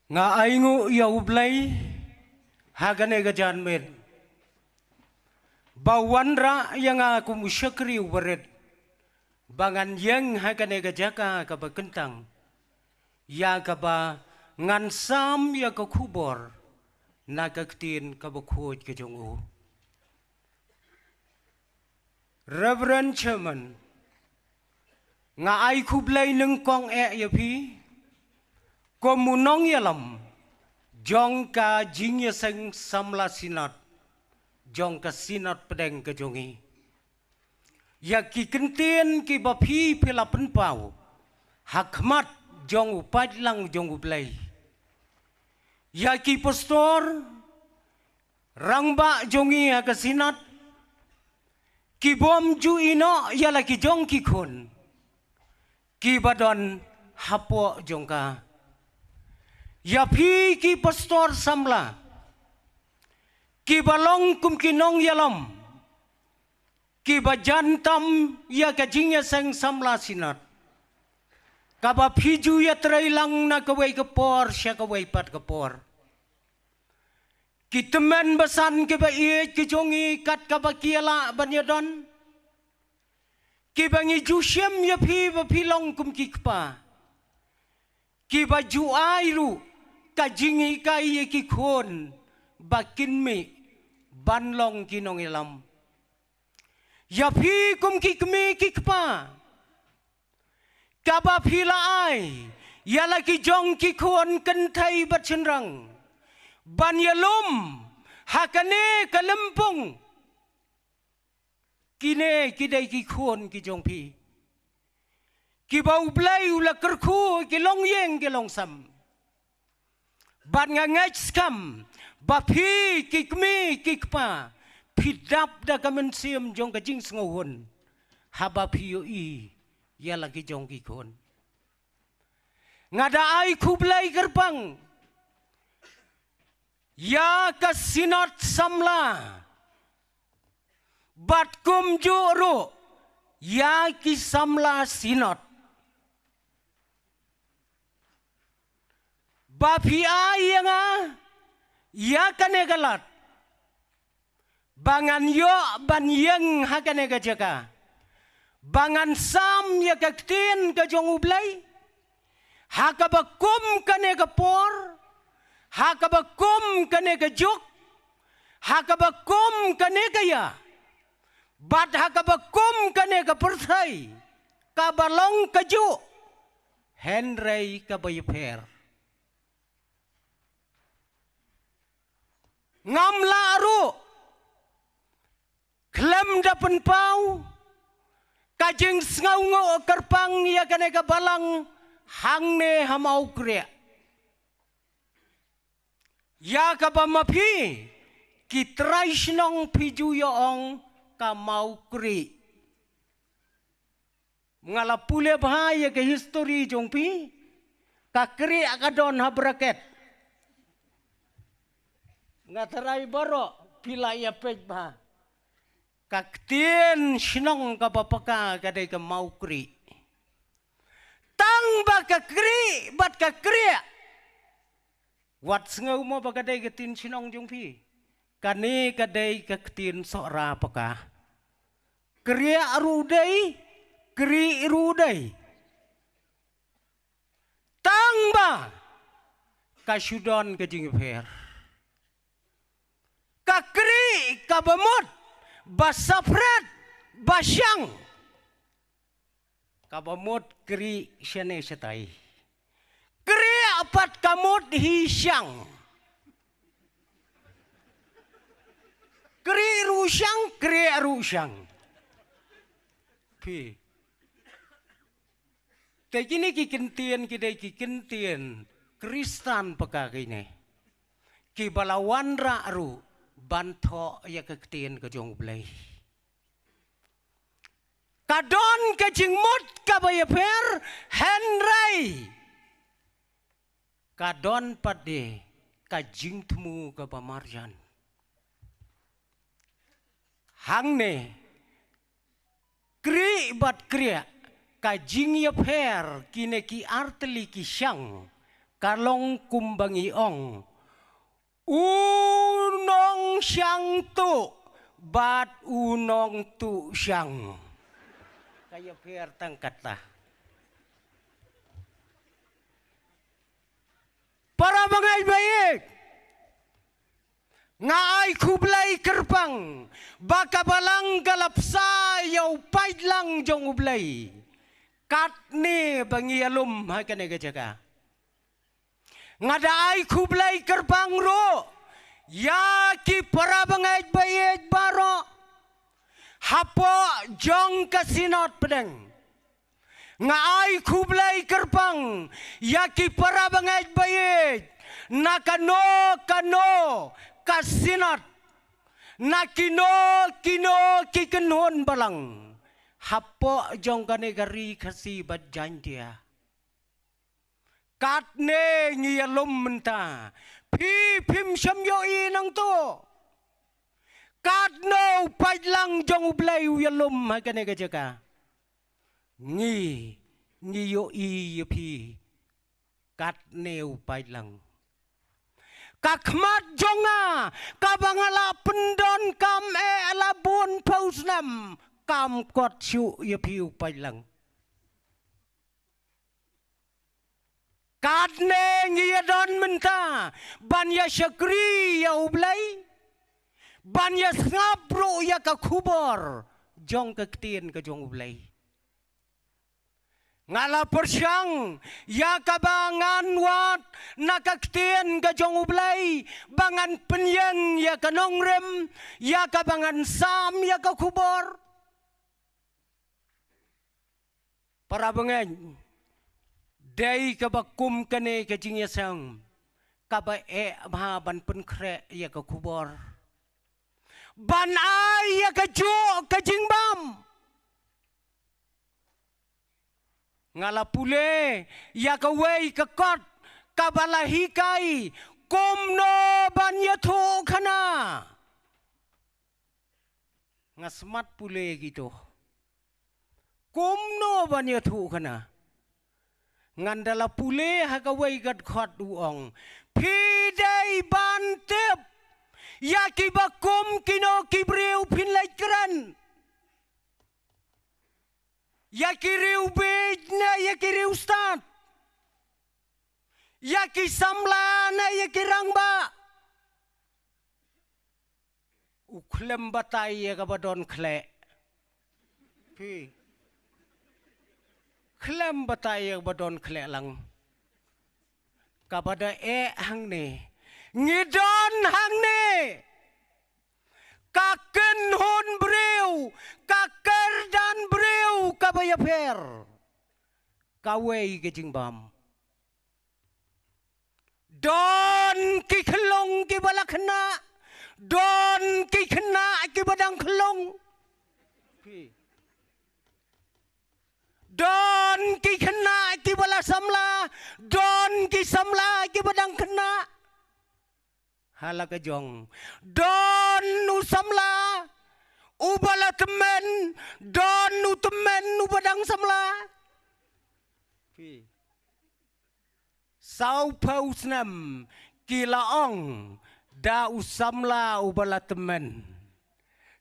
nga aingu ya ublay hagane gajan med bawanra yang aku musyakri ubaret bangan yang hagane gajaka kabakentang ya kaba ngansam ya kakubor nagaktin kabakhoj kajongu Reverend Chairman nga ai kublay ng kong ya pi komunong yalam jong ka jingya sang samla sinat jong ka sinat pedeng ka jongi ya ki kentien ki bapi pelapen pau hakmat jong upad lang jong ublay ya ki pastor rangba jongi ha ka sinat ki bom ju ino ya la ki jong ki khon ki badon hapo jong ka ya pi ki pastor samla ki balong kum kinong yalam ki bajantam ya kajingya sang samla sinat kaba piju ya trailang na kawai kapor siya kawai pat kapor ki temen besan ki ba iye ki jongi kat kaba kiala banyadon ki bangi jusyem ya pi ba pilong kum ki kpa ki baju airu kajingi kai ki khon bakin mi banlong kinong ilam ya pi kum ki kmi ki kpa kaba pila ai ya lagi jong ki khon kentai batchenrang banyalum hakane kalempung kine kidai ki khon ki jong pi ki bau blai ula kerku ki long yeng ki long sam ban ngangaj skam bapi ki kmi ki kpa pidap da kamen siam jong ka jing sngohon haba pio i ya lagi jong ki khon ngada ai kublai gerbang ya ka sinat samla bat kum juru ya ki samla sinat bapi ayanga ya kane galat bangan yo ban yang hakane gajaka bangan sam ya kaktin ka jong ublay hakabakum kane kapor hakabakum kane kajuk hakabakum kane kaya bat hakabakum kane kaperthai kabalong kaju Henry kabayper ngamla aru klem dapen pau kajing ngau ngo kerpang ya kane kabalang hangne hamau kria ya kabamapi kitrai sinong piju yoong kamau kri ngalapule bahaya ke history jongpi kakri akadon habraket ngatarai baro pila ya pej bah kaktien sinong kapapaka kadai kamau kri tang ba kakri bat kakri wat ngau mo bagadai ketin sinong jongpi kani kadai ketin sora paka kriya rudai kri rudai tangba kasudon kajing fer kakri kabamot basaprat basyang kabamot kri syane setai kri apat kamut hisyang kri rusyang pi kini kikentian kidai kikentian Kristan pakakine ki balawan ru banto ya kektian kejong blay kadon kajing mut kabayaper Henry kadon pade kajing temu kabamarjan hangne kri bat kriya kajing ya per kine ki arteli ki syang kalong kumbangi ong unong siyang tu bat unong tu siyang kaya pertang kata para bangay baik nga ay kublay kerpang baka balang galapsa yaw paidlang jong ublay katne bangi alum ha kanega jaga nga daay kublay kerpang ro yaki para bangay bayed baro hapo jong kasinot pedeng nga ay kublay kerpang yaki para bangay bayed nakano kasinot na kino kikenhon balang hapo jong kanegari kasi badjan dia katne ngiyalom menta pim syamyo inang to katno paidlang jong ublay uyalom hakanega jaga ngiyo pi katne paidlang kakmat jonga kabangala pendon kam labun pausnam kam kot syu yapi paidlang kadne ngiyadon menta banya syakri ya ublay banya ngabro ya ka kubor jong kaktin ka jong ublay ngala persyang ya kabangan wat nakaktin ka jong ublay bangan penyeng ya ka nongrem ya kabangan sam ya ka kubor para bangan day kabakum kane kajingyasang kabae mahaban penkre ya ka kubor ban ay ya ka jo kajingbam ngala pule ya ka wei ka kot kabalahikai kumno banya thu khana ngasmat pule gitu kumno banya thu khana ngandala pule hakawai gat khot uong pidai bantep yaki bakum kino kibreu pinlai kran yaki riu bejna yaki riu stat yaki samlana yaki rangba uklem batai ya kabadon kle pi klem batai ya badon kle lang kabada hang ne ngidon hang ne kaken hon breu kaker dan breu kabaya per kawei kejingbam don ki khlong ki balakna don ki khna ki badang khlong don ki khna ki bala samla don ki samla ki badang khna halaka jong don nu samla ubala temen don nu temen nu badang samla sau pausnam kilaong da usamla ubala temen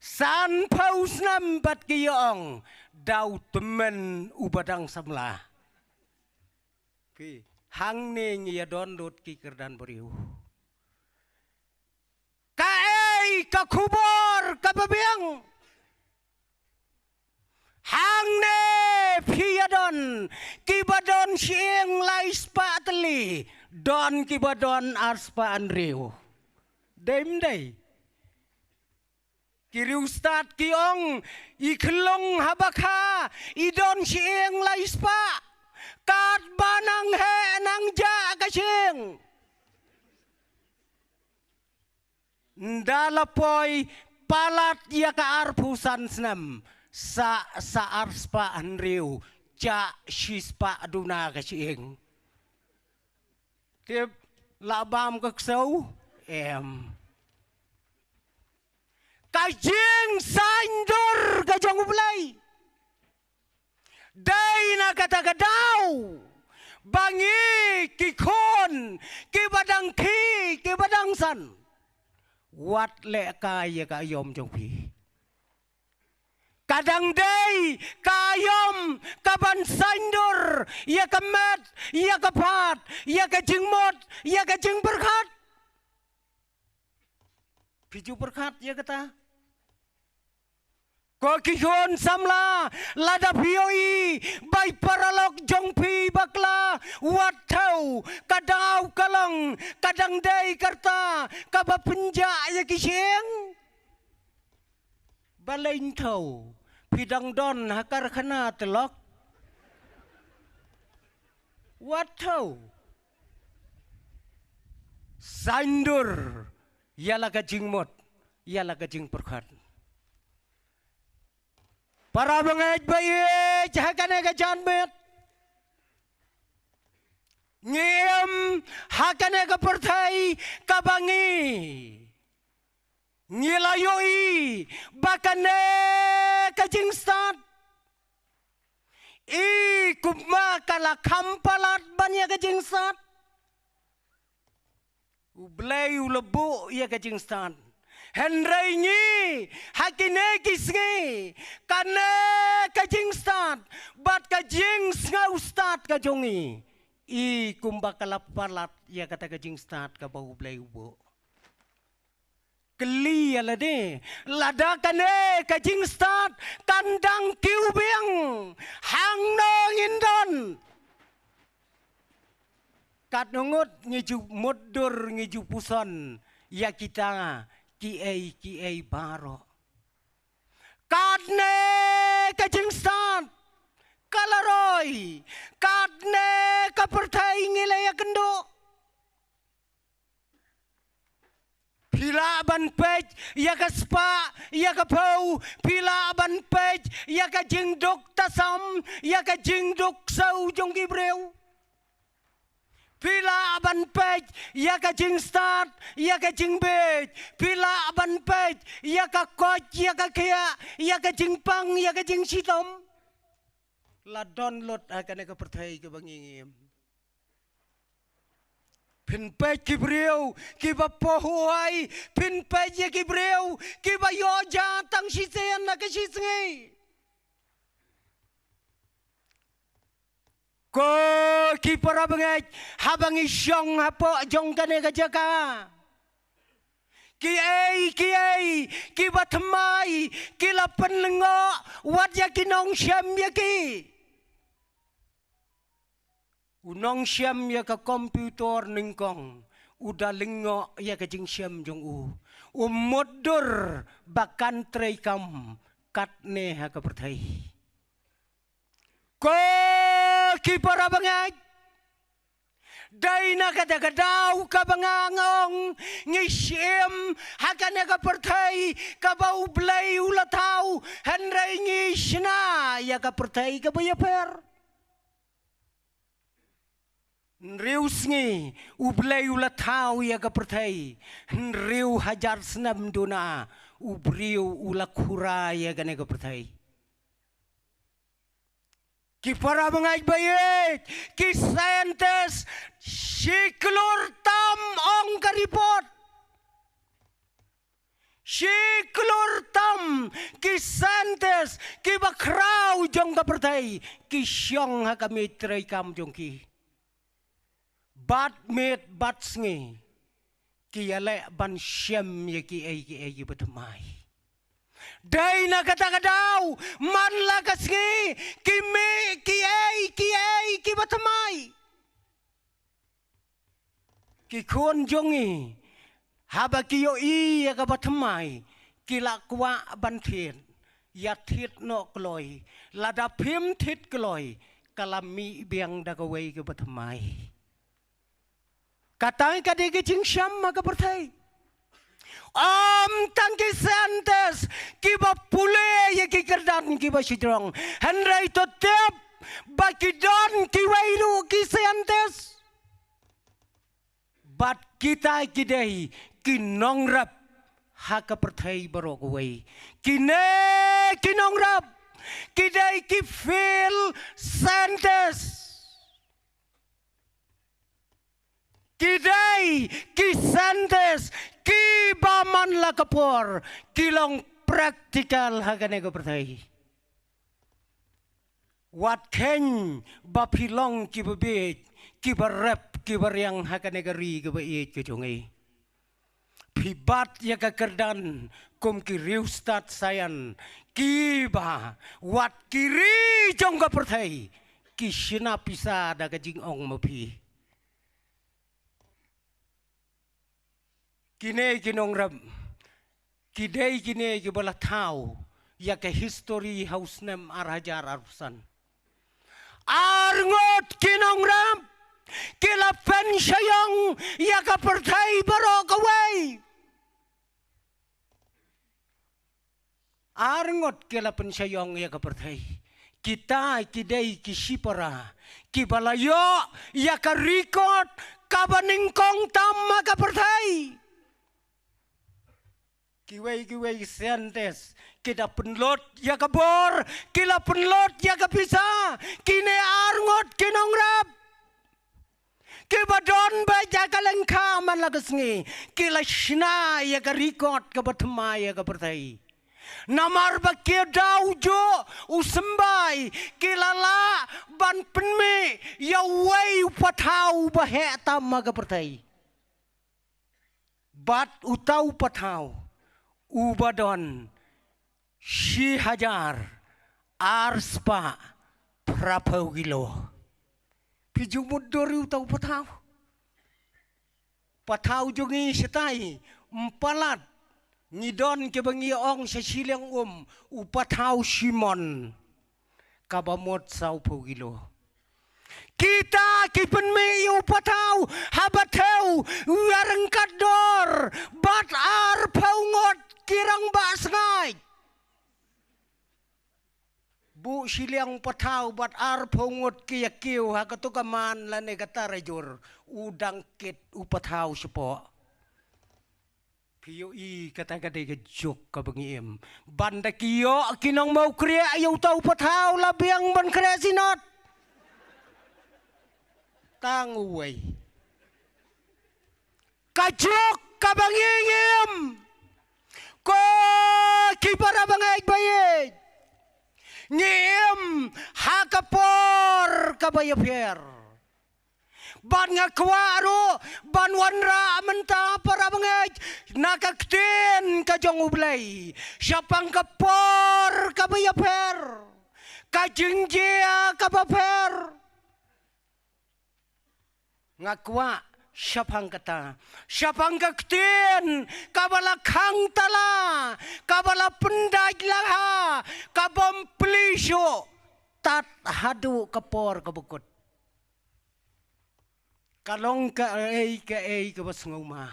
san pausnam bat kiong dau temen ubadang samla hang ne ngia don dot ki kerdan beriu kaei ka kubor ka babiang hang ne piadon kibadon sieng lais patli don kibadon arspa anriu dem dei kiri ustad kiong iklong habakha idon sieng lais pa kat banang he nang ja kasing ndalapoy palat ya ka arpusan snam sa arspa anriu ja shispa aduna kasing tip labam kaksau kajing sandur kajong ublay day na kata kadaw bangi ki khon ki badang khi ki badang san wat le kaya ka yom jong pi kadang day kayom kaban sandur ya kemet ya kepat ya ke jingmot ya ke jing berkat piju berkat ya kata ko kihon samla lada pioi bai paralok jongpi bakla watau kadau kalang kadang day karta kaba penja ya kiseng balain tau pidang don hakar khana telok watau sandur yala ka jingmot yala ka jing perkat para bangaj bayi hakane ka janmet ngiem hakane ka perthai ka bangi ngilayoi bakane ka jing stat I kumma kala kampalat banya ka jing stat ublay ulabu ya ka jing stat Henry ni hakine kisngi kane kajing start bat kajing ngau start kajongi I kumba kalapalat ya kata kajing start ka bau blay ubo keli ala de lada kane kajing start kandang kiubeng hang no indon kat nungut ngiju modur ngiju puson ya kita ki baro kadne kajing stat kalaroi kadne kapertai ngilaya kendo pila ban pej ya ka spa ya ka pau pila ban pej ya ka jingdok tasam ya ka jingdok sau jong gibreu Pila aban pej ya ka jing start ya ka jing bej pila aban pej ya ka koch ya ka kaya ya ka jing pang ya ka jing sitom la download akan ka perthai ke bangingim pin pej ki breu ki ba pohuai pin pej ya ki breu ki ba yo ja tang sisen na ka sisngi ko ki para bangaj habang isyong hapo jong kane ka jaka ki batmai ki lapan lengo wat ya ki nong syam ya ki unong syam ya ka komputer ningkong udah lengo ya ka jing syam jong modur bakan trei kam katne ha ka perthai ko ki para bangaj Daina kata kadau ka bangangong ngishim hakane ka perthai ka bau blay ulatau henry ngishna ya ka perthai ka bayaper Nrius ngi ublay ulatau ya ka perthai nriu hajar senam duna ubriu ulakura ya kane ka perthai Ki para bangaj bayit ki scientist siklur tam ong karipot siklur tam ki scientist ki bakrau jong ka perthai ki syong ha ka mitrai kam jong ki bat met bat sngi ki ale ban syam ye ki ai batmai Daina kata kadau man la kasngi ki batmai ki kon jongi haba ki yo I ya ka batmai ki la kwa ban thien ya thit no kloi lada phim thit kloi kalami biang da ka wei ka batmai katai ka de ki jing syam ma ka perthai tangki sentes kiba pule ye ki kerdan kiba sidrong henry to tep bakidon ki wairu ki sentes bat kita kidai ki nongrap ha ka perthai barok wei kine ki nongrap kidai ki feel sentes Kidai, kisentes, kibaman la kapor, kilong praktikal hagane ko pertai. Wat ken bapilong kibabit, kibarep, kibaryang hagane gari kibayit kejungi. Pibat ya kekerdan, kum kiriustat sayan, kiba, wat kiri jong ka pertai, kisina pisa da kajing ong mapi. Kine kinong rab, kidei kine kibala tau, ya ke history house nem arhajar arusan. Arngot kinong rab, kila pensyayong ya ka pertai barok away. Arngot kila pensyayong ya ka pertai. Kita kidei kisipara, kibalayo ya ka record kabaningkong tama ka pertai. Kiway sentes kita penlot ya kabor kila penlot ya kapisa kine arngot kinong rap kibadon ba ya kalengka man lagasngi kila shna ya ka record ka batma ya ka pertai namar ba ke daujo usembay kilala ban penme ya way patau ba he tama ka pertai bat utau patau Ubadon, Shihajar, Arspa, Prapau Gilo. Pijumud dori utau patau. Patau jungi setai, empalat, ngidon kebangi ong sesilang upatau Simon. Kabamot sau pau gilo. Kita kipen me upatau habatau warengkat dor bat ar paungot kirang basngai bu siliang patau bat ar paungot kiyakiu hakatukaman lane katarajur udang kit upatau sepo piyo I kata-kata gejok kabangiem banda kiyo kinong mau kriya ayaw tau patau labiang ban kriya sinot tanguway kajok kabangingim ko kipara bangay bayid ngim hakapor kabayaper ban nga kwaro ban wanra menta para bangay nakaktin kajong ublay siapang kapor kabayaper kajingjia kabaper ngakwa siapang kata siapang kaktin kabala kang tala kabala penday laha kabam plisyo tat hadu kapor kabukot kalong ka kabas nguma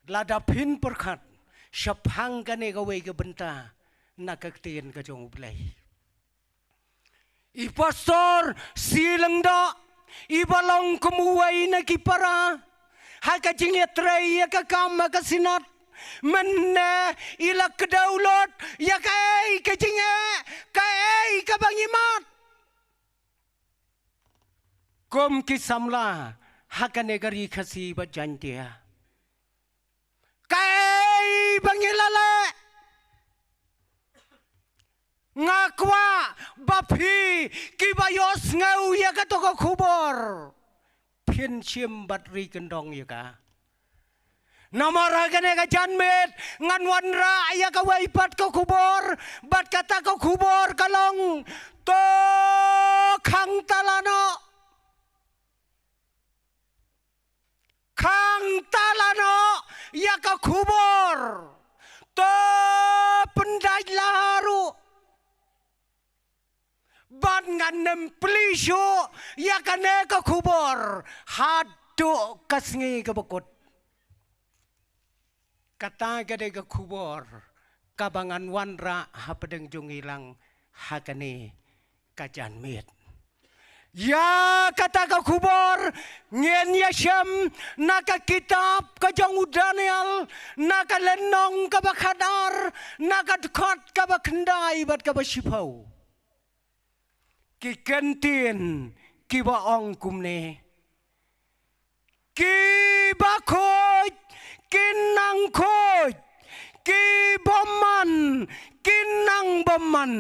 ladapin perkat siapang kane gawai kabenta nakaktin kajong ublay ipastor silang da ibalong kumuway na kipara hakajingit ray yakakama kasinat menne ilak kedaulot yakai kajinge kai kabangimat kom kisamla hakanegari kasi bajantia kai bangilala ngakwa bapi kibayos ngau ya katoko kubor pinchim batri kendong ya ka namara kene ka janmet ngan wanra ya ka waipat ko kubor bat kata ko kubor kalong to kang talano ya ka kubor to pendaj laharu ban nganem plisyo ya kane ka kubor hadu kasngi ka bakot kata gade ka kubor kabangan wanra hapadeng jungilang hakane kajanmet ya kata ka kubor ngien ya syam naka kitab ka jang Daniel naka lenong ka bakadar naka dekot ka bakendai bat ka basipau ki kentin ki ba ong kumne ki ba khôi kin nang khôi ki bom man kin nang bom man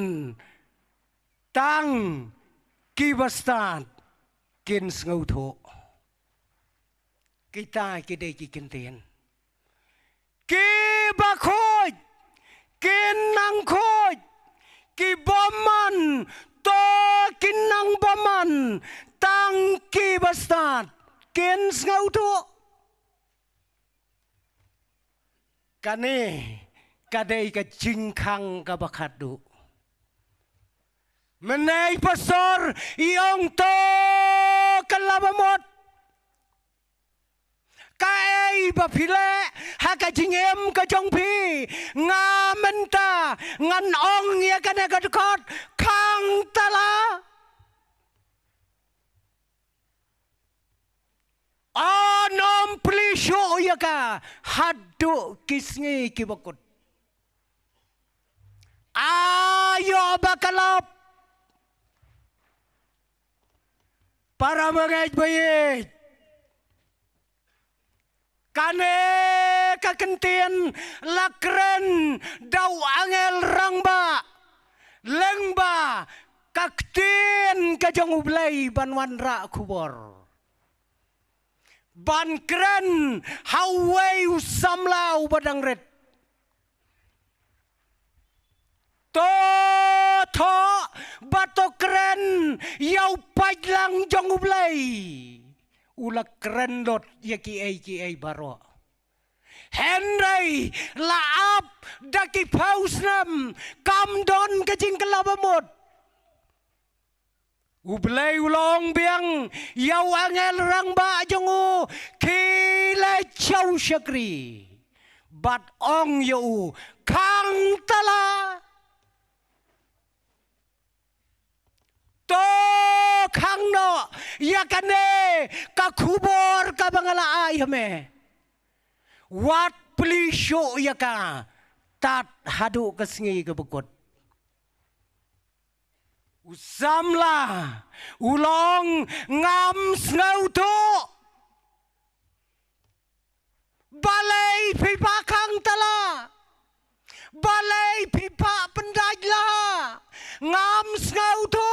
tang ki bastan kin ngau tho kita kidai ki kenten ki ba khôi kin nang khôi ki bom man to kin nang bom man tang ki bastan kin ngau tho kane kadai ka jingkang ka bakadu menai pasor iong to kalabamot kai bapile haka jingem ka jongpi nga menta ngan ong ya kana ka dekot kang tala anom plisho ya ka hadu kisngi kibakut ayo bakalap para mengait bayit kane kakentian lakren dau angel rangba lengba kaktin kajong ublay banwan ra kubor ban kren hawai usamlau badang red to bato kren yau pajlang jong ublay ula kren dot ya ki ai baro Henry laap daki pausnam kamdon kajing kelabamot ublay ulong biang yau angel rang ba jongu kila chau syakri bat ong yau kang tala to kang no yakane kakubor kabangala ayame wat plisho yaka tat hadu kesengi kebekot usamla ulong ngam snau to balai pipa kang tala balai pipa pendajla ngam snau to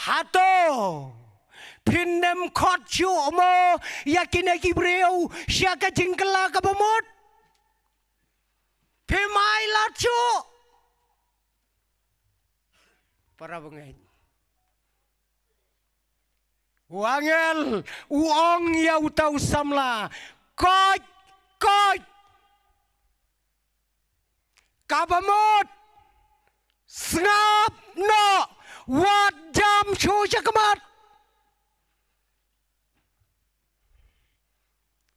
hato pinem khot chu mo yakine ki breu syaka jingkela ka bamot pemai la chu para bengait wangel uong ya utau samla koj kabamot snap no wat jam chu chakamat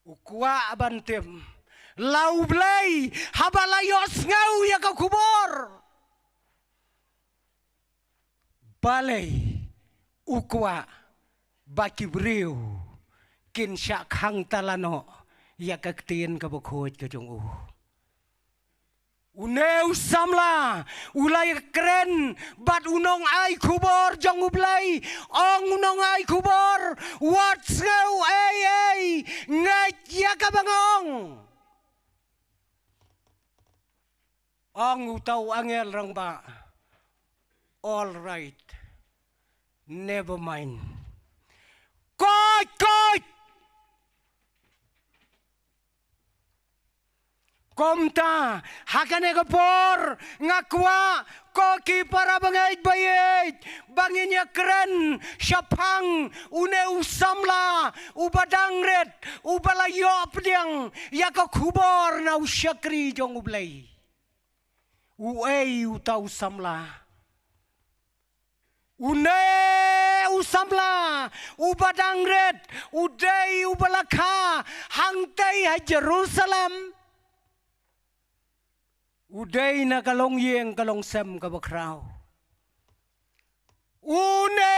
ukwa abantem lau blay habalayos ngau ya ka kubor balay ukwa baki briu kin syak hang talano ya ka ktien ka bokoj ka jong uneu samla ulay keren bat unong ay kubor jong ublay ong unong ay kubor wat ngau ay ngat ya ka bangong ong utaw angel rang ba all right never mind koj komta hakane kapor ngakwa koki para bangait bayit banginya keren syapang une usamla ubadang red ubalayo pediang yaka kubor na usyakri jong ublay uei utau samla une usamla ubadang red udai ubalaka hangtai ha Jerusalem uday na kalong yeng kalong sem kabakraw une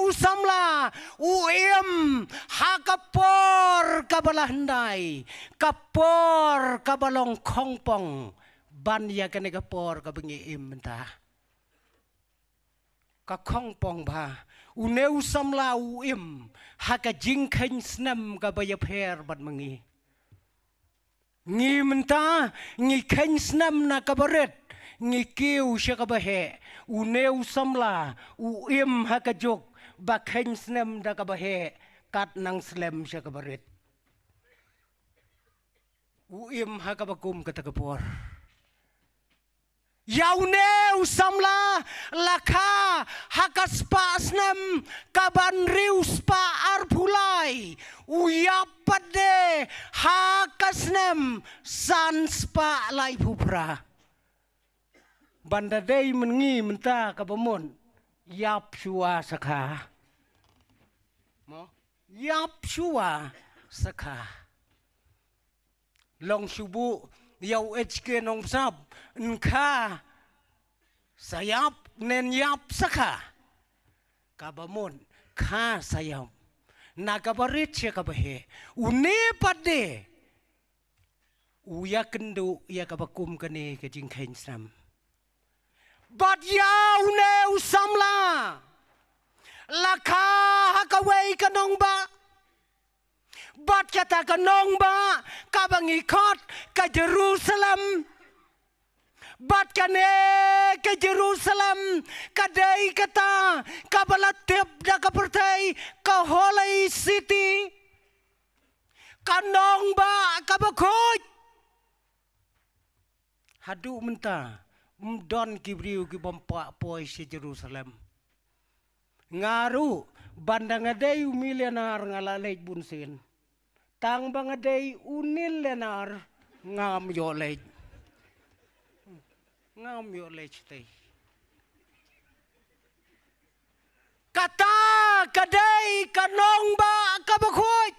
usamla uim hakapor kabalahanday kapor kabalong kongpong banya kane kapor kabengi im ta ka kongpong ba uneu samla uim haka jingkhen snam ka bayapher bat mangi ngi menta ngi khen snam na kabaret ngi kiu shakabahe uneu samla uim haka jok ba khen snam da kabahe kat nang slem shakabaret uim haka bakum katakapor yauneu samla lakha hakaspa asnem kaban rius pa arpulai uyapade hakasnem sanspa lai pupra banda dei mengi menta kabamon yap shua sakha mo yap shua sakha long subu yau HK nong sab nkha sayap nen yap sakha kabamon kha sayap nagabarit siya kabahe une pade uya kendo ya kabakum kane kajing kain sam but yaw ne usamla lakha hakaway kanong ba bat kata kanong ba kabangi kot ka Jerusalem bat kane ke Jerusalem kadai kata kabalatip da kapertai ka Holy City kanong ba kabakot hadu menta mdon kibriu ki bompa poi si Jerusalem ngaru bandang adai milioner ngalalej bunsin tang bangaday unil lenar ngam yolej tay kata kadai kanong ba kabakhoy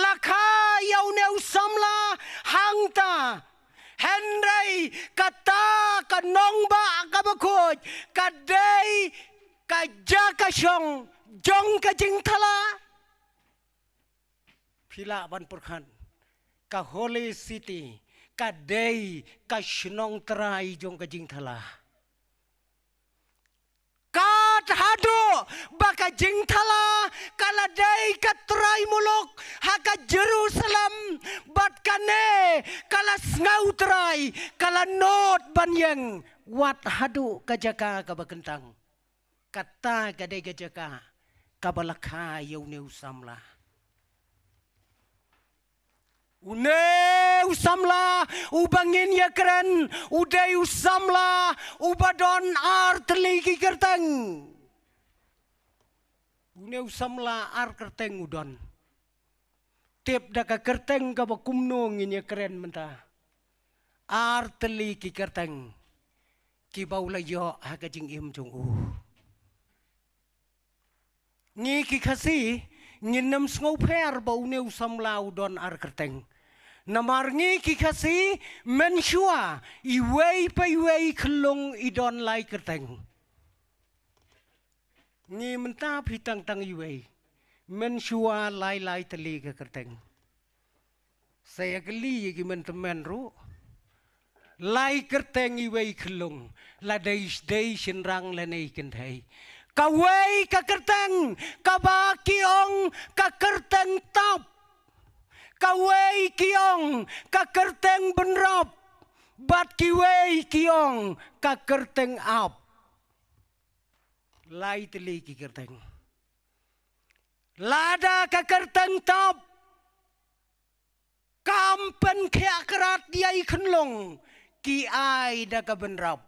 lakha yauneu samla hangta henry kata kanong ba kabakhoy kadai kajakashong jong kajing thala pila ban purkhan ka Holy City ka day ka shnong trai jong ka jing thala ka hado baka jing thala kala day ka trai mulok haka Jerusalem bat kane kala ngau trai kala not banyang wat hado ka jaka ka bakentang kata ka day ka jaka ka balakha yauneu samla une usamla ubangin ya keren uday usamla ubadon arteli ki kerteng une usamla ar kerteng udon tip daka kerteng ka bakumno ngin ya keren menta arteli ki kerteng ki baula yo hakajing im jong ngi ki khasi nginam sngoper bau ne usamla udon ar kerteng namarngi ki khasi menshua iwei pa iwei khlong idon lai kerteng ngi menta pitang tang iwei menshua lai tali ka kerteng saya geli gi mentemen ru lai kerteng iwei khlong la dei shinrang le nei kenthai kawai ka kerteng ka kiong ka kerteng top kawai kiong ka kerteng benrop bat kiwai kiong ka kerteng up lai teli ki kerteng lada ka kerteng top kampen khia kerat diai khenlong ki ai da ka benrop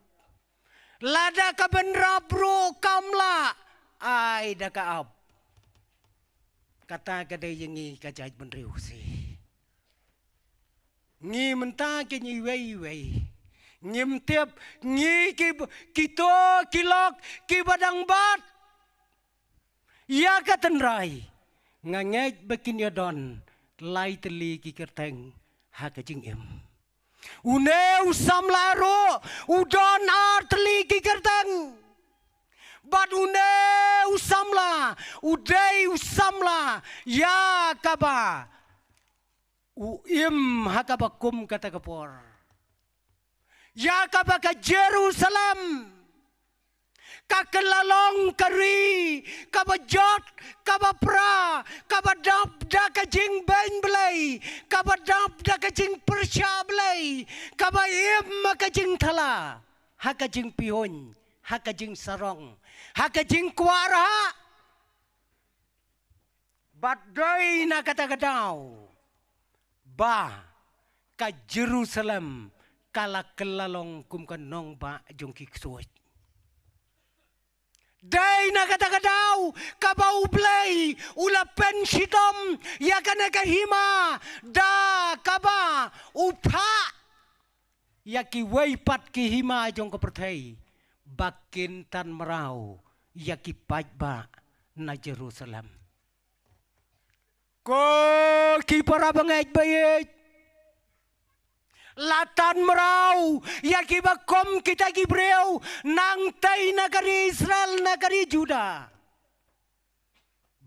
lada ka benrop ro kamla ai da ka up kata kadai yengi ka jaj benriu si ngi menta ke nyi wei ngim tiap ngi kito kilok ki badang bat ya ka tenrai ngangej bekin ya don lai teli ki kerteng ha ka jing em une usam laro udon arteli ki kerteng bad une usamla udai usamla ya kaba uim hakabakum kata kapor ya kaba ka Jerusalem Kakelalong kari, kabajot, kabapra, kabadap da kajing ben belai, kabadap da kajing persya belai, kabayim makajing thala, hakajing pihon, hakajing sarong, hakajing kuara, badai na kata-katau, ba ka Jerusalem kala kelalong kum kanong ba jong kiksuat. Day na kata-kataw, kabau blay, ulapen sitom, yakan kahima, da kaba, upa, yaki waypat kihima jong kapertay, bakin tan merau, yaki pajba na Jerusalem. Ko kipara bangait bayit, latan merau, yaki bakom kita gibreu, nang tay nagari Israel nagari Juda.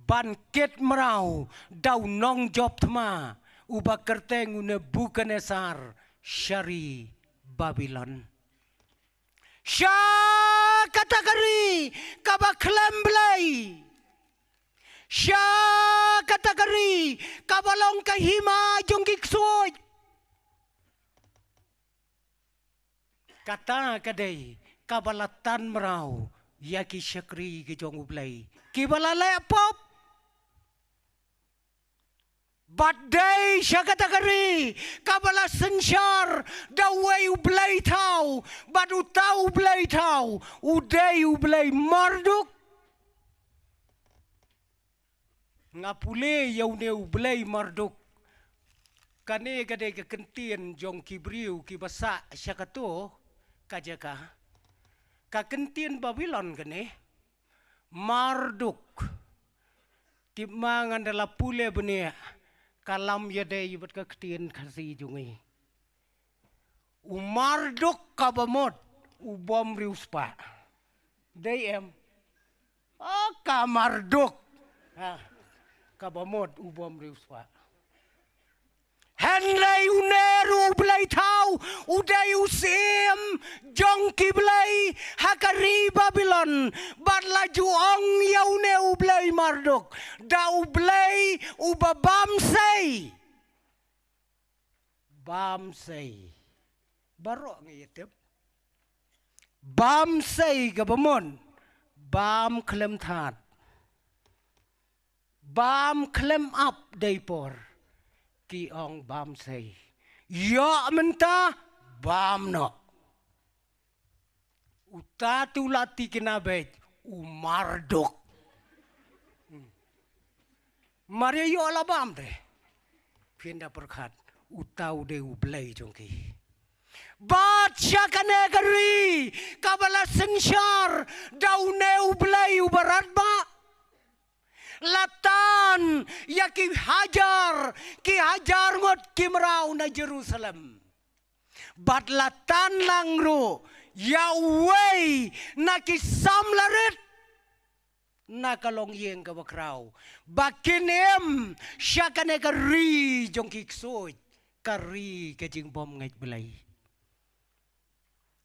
Bangkit merau, daw nong job tma, ubak kerteng une Bukanesar, syari Babylon. Sya katakari, kabaklam belai. Sya katakari, kabalong kahima jong kiksoy. Kata kadai kabalatan merau yaki syakri ke jong ublay kibalalay pop badai syakata kari kabala sensyar dawai ublay tau badu tau ublay tau uday ublay marduk ngapule yaune ublay marduk kane kadai kekentian jong kibriu kibasa syakato kajaka kakentian Babylon kene Marduk timangan dalam pule benia kalam yadai buat kaketian kasih jungi Marduk kabamot ubom riuspa dayem ka Marduk kabamot ubom riuspa Henlay uneru blay tau uday usim jongki blay hakari Babylon badlaju ong yaune ublay Marduk da ublay uba bamsay baro ngayetep bamsay gabamon bam klem that bam klem up daypor ki ong bam say ya menta bam no uta tulati kinabet Marduk Maria yo ala bam de pinda perkat utau de ublay jongki baca kanegari kabala sensyar daune ublay ubarat ba latan ya ki hajar ngot kimrau na Jerusalem bat latan langro ya way na ki samlarit na kalong yeng kabakrau bakinem syakane kari jong kiksoy kari kajing bom ngait belai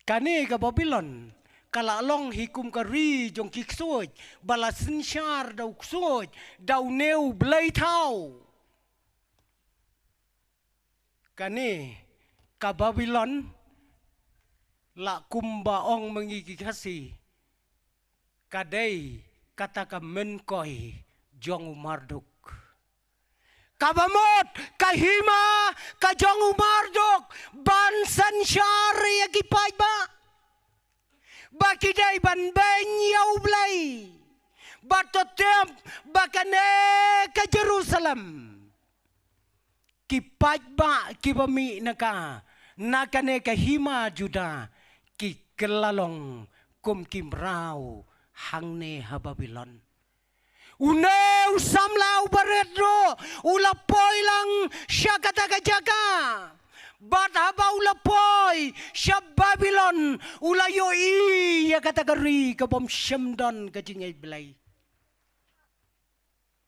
kane ka Babylon kalalong hikum kari jong kiksoy balasin syar daw ksoy daw neu blay tau kani ka Babylon la kumbaong mengikikasi kadai kata ka menkoy jong Marduk kabamot kahima ka jong Marduk bansan syar yakipay ba bakiday ban benyaw blay batotem bakane ka Jerusalem kipaj ba kibami naka nakane ka hima Juda ki kelalong kum kimrau hangne ha Babylon uneu samlau baredro ulapoy lang siya katagajaka bat habaw lapoy siya Babylon ulayo iya katagari kabom syamdan kajingay belay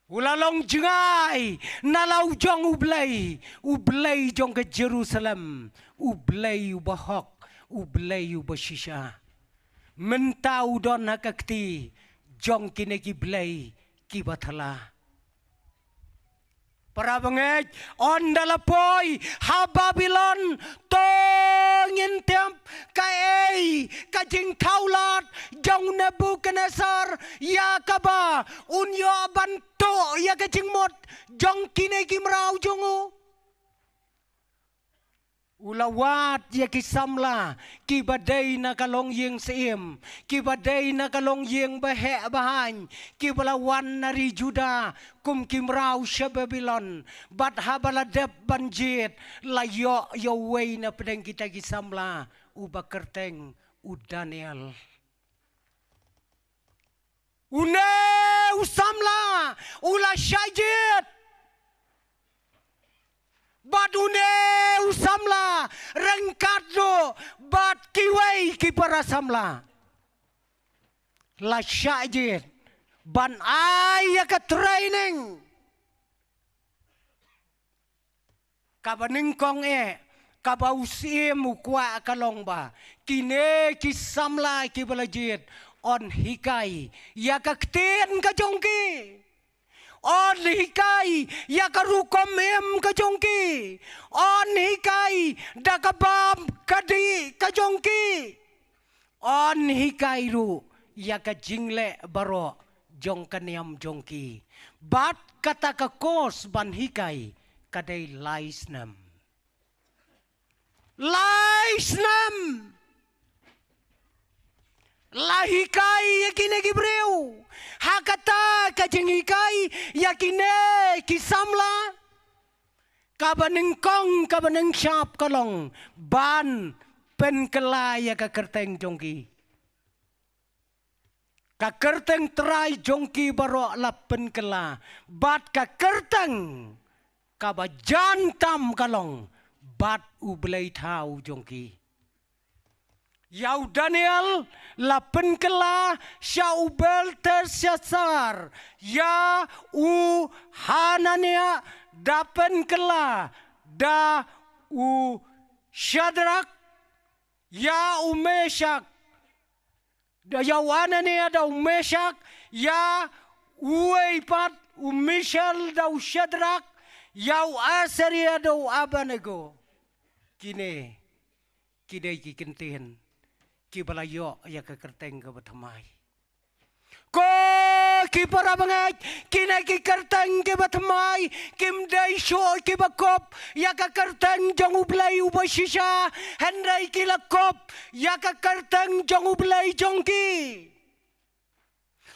ulalong jengay nalaw jong ublay jong ke Jerusalem ublay ubahok ublay ubashisha mentau don hakakti jong kine ki blay ki bathala. Para bangej on dalapoy ha Babylon tongin tiap kae kajing taulat jong Nebuchadnezzar ya kaba unyo banto ya kajing mot jong kine kimrau jongu ulawat ya kisamla ki badai na kalong yeng seim ki badai na kalong yeng bahe bahan ki balawan nari Juda kum kimrau sya Babylon bat habaladep banjit layo yowei na pedeng kita kisamla uba kerteng u Daniel une usamla ula syajit bat une usamla rengkat do bat kiwei ki para samla la syajit ban ay ka training kabaning kong kabausim ukwa kalong ba kine ki samla ki balajit on hikai ya kaktin ka jongki on hikai ya karukom em kajongki on hikai dakabam kadi kajongki on hikai ru ya kajingle baro jong kaniam jongki bat kata kakos ban hikai kadai laisnam lahikai yakine gibreu hakata kajingikai yakine kisamla kabaning kong kabaning syap kalong ban pen kelaya ka kerteng jongki ka kerteng terai jongki baro lapen kela bat ka kerteng kaba jantam kalong bat ublay tau jongki Yau Daniel lapen kela Shaubel tersyasar ya u Hanania dapen kela da u Shadrach ya u Meshach da ya Hanania da u Meshach ya u Eipat u Mishael da u Shadrach ya u Azaria da u Abednego kine kidai ki kenten ki balayo ya ka kerteng ka batamay ko ki para bangay kinay ki kerteng ki batamay kim day sho ki bakop ya ka kerteng jong ublay ubashisha henday ki lakop ya ka kerteng jong ublay jongki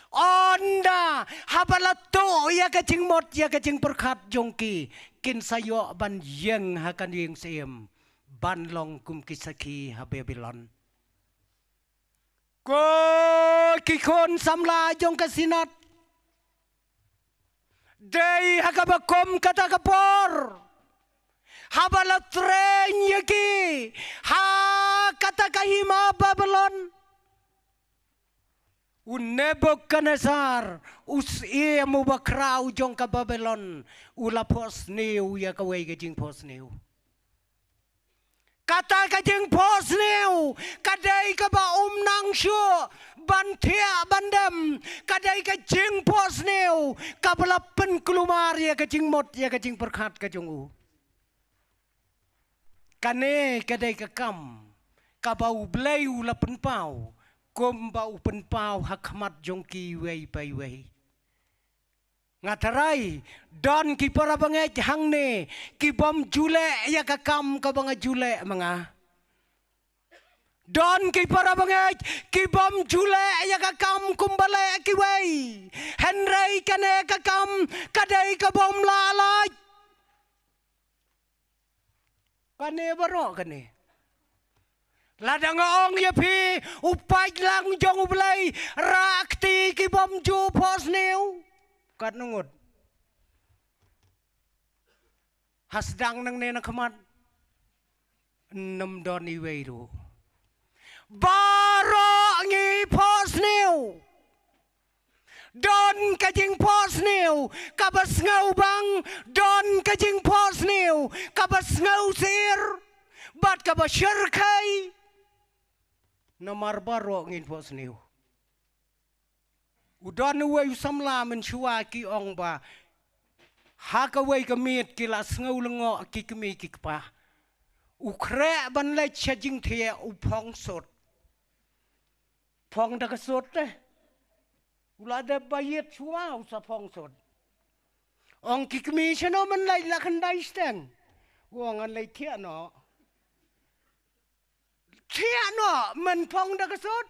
onda habalato ya ka jingmot ya ka jing perkat jongki kin sayo ban yeng hakan yeng seem ban long kum kisaki ha Babylon ko kikon samla jong kasinat day hakabakom kata kapor habala tren yaki ha kata kahima Babylon Nebuchadnezzar usie mu bakrau jong ka Babylon ulapos new ya kawai ka jing pos new kata kajing pos new kadai ka ba nang syo bantia bandam kadai kajing pos new kabalapen kelumar ya kajing mot ya kajing perkat kajungu kane kadai kakam kabau blayu lapen pau kom bau pen pau hakmat jongki wei pai wei ngatarai don ki para bangej hangne ki bom jule ya kakam ka banga jule manga don ki para bangej ki bom jule ya kakam kumbale ki wei henrei kane kakam kadai ka bom lalai kane baro kane ladang ong ya pi upai lang jong ublay rakti ki bom ju pos new kat nungut hasdang nang nena kamat nem don iwei ru baro ngi pos new don kajing pos new kabas ngau bang don kajing pos new kabas ngau sir bat kabas syarkai namar baro ngin pos niu udan uwe samla men shua ki ong ba hakawai kamit kila sngo lengo ki kemi ki pa ukre ban le chajing thie upong sot phong da ka sot te ula de bayet shua usa phong sot ong ki kemi chano man lai la kan dai steng wong an lai thia no man phong da ka sot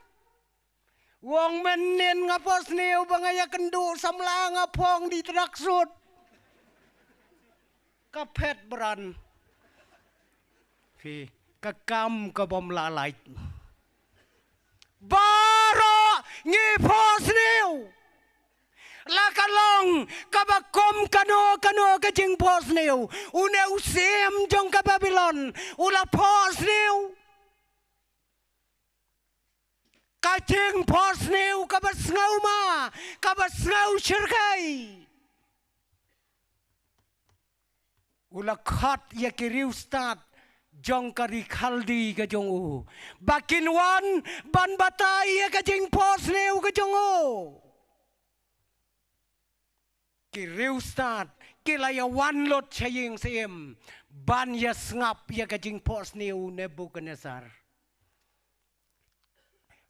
wong men nen nga pos niu bangaya kendu samla nga phong di trak sot kapet beran fi kakam kabom lalai baro ngi pos niu la kalong kabakom kano ka jing pos niu une usem jong ka Babylon ula pos niu ka jing pos niu kabasngau ma kabasngau shirkai ula khat ya kiriu start jong kari khaldi ka jong u bakin wan ban batai ya ka jing pos neu ka jong u kiriu start kilaya wan lot chaying sem ban ya ngap ya ka jing pos neu Nebukadnezar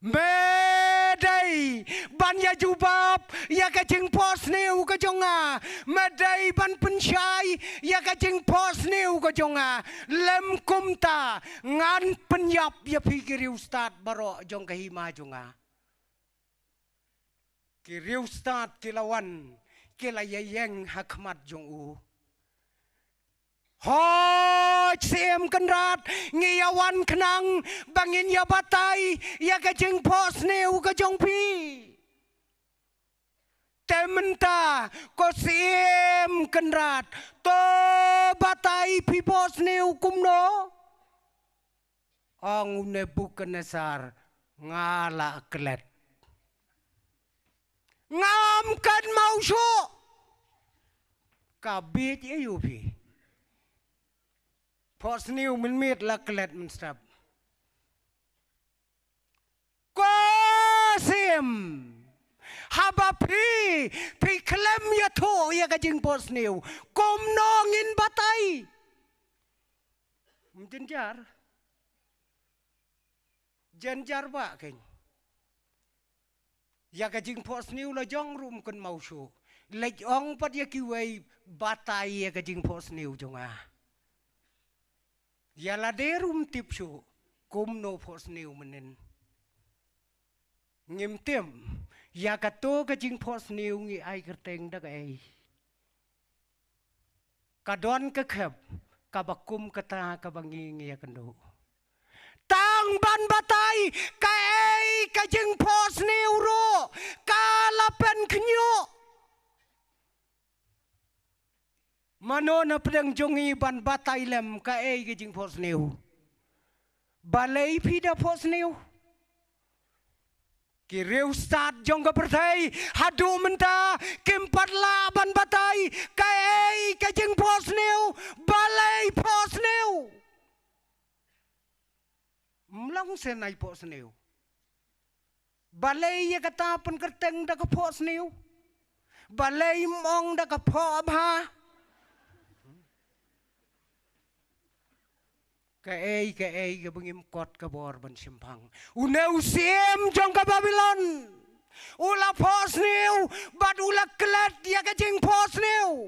medai ban ya jubab ya ka jing pos neu ka jonga medai ban pensyai ya ka jing pos neu ka jonga lem kumta ngan penyap ya pikir ustad baro jong ka hima jonga kiri ustad kilawan kilayayeng hakmat jong u hoi sem kenrat ngiyawan kenang bangin ya batai ya ka jing pos neu ka jong pi tementa ko sem kenrat to batai pi pos neu kumno ang Nebukadnezar ngala kelet ngam kan mau syo kabit ayu pi pos niu min mit la kelet min stap kosim haba pi klem ya tho ya ka jing pos niu kom nongin batai jenjar ba ken ya ka jing pos niu la jong rum kan mau shu lej ong pat ya ki wei batai ya ka jing pos niu jonga ya la derum tipsu kum no pos niu menen ngim tem ya ka to ka jing pos niu ngi ai kerteng da ai ka don ka khep ka bakum kata ka bangi ngi ya kendo tang ban batai ka ai ka jing pos niu ro ka lapen knyo mano na pedang jongi ban batai lem ka ai ka jing pos niu balai pida pos niu kiriu start jong ka pertai hadu menta kimpat la ban batai ka ai ka jing pos niu balai pos niu mlang senai pos niu balai ya kata pen kerteng da ka pos niu balai mong da ka pho ba ka ai ka bengim kot ka bor ban simpang uneu sim jong ka Babylon ula pos niu bat ula kelet ya ka jing pos niu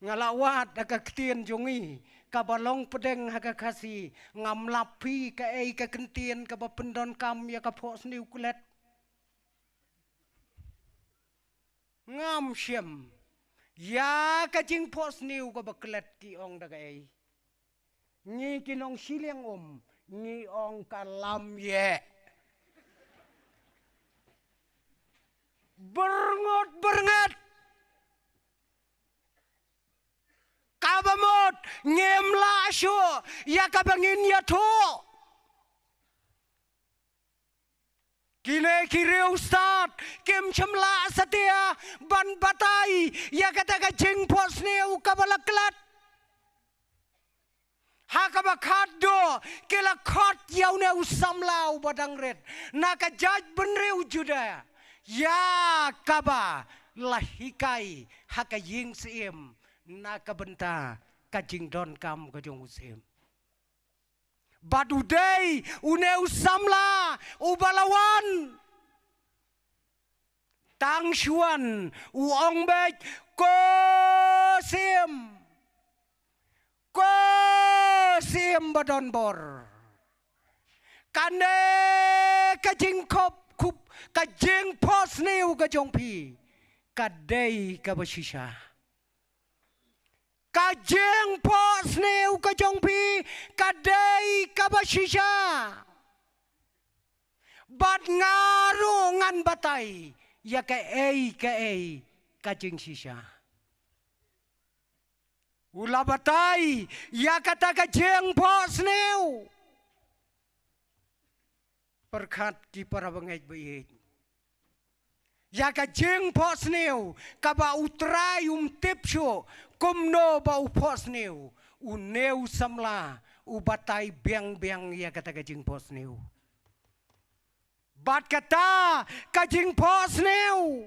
ngalawat da ka ktien jongi ka balong pedeng ha ka kasi ngam lapi ka ai ka kentien ka pendon kam ya ka pos niu kelet ngam siem ya ka jing pos niu ka baklet ki ong da ai ngi kinong siliang ngi ong kalam ye berngot kabamot ngem la syo ya ka bangin ya tho kine kiriu start kim chamla satia ban batai ya kata ka jing pos niu ka balaklat hakabakat do kela khot yaune usam lau badang red naka jaj benreu juda ya kaba lahikai haka ying siem naka benta kajing don kam kajong usem badudei une usamla ubalawan tang shuan uong bek ko sim badon bor kane kajing kop kup kajing pos niu kajong pi kadei kabashisha kajing pos niu kajong pi kadei kabashisha bad ngaru ngan batai ya ka ei kajing shisha ula batai ya kata kajing pos niu perkat ki para bangait bayit ya kajing pos niu kaba utrai tipsyo kumno ba upos niu uneu samla ubatai biang ya kata kajing pos niu bat kata kajing pos niu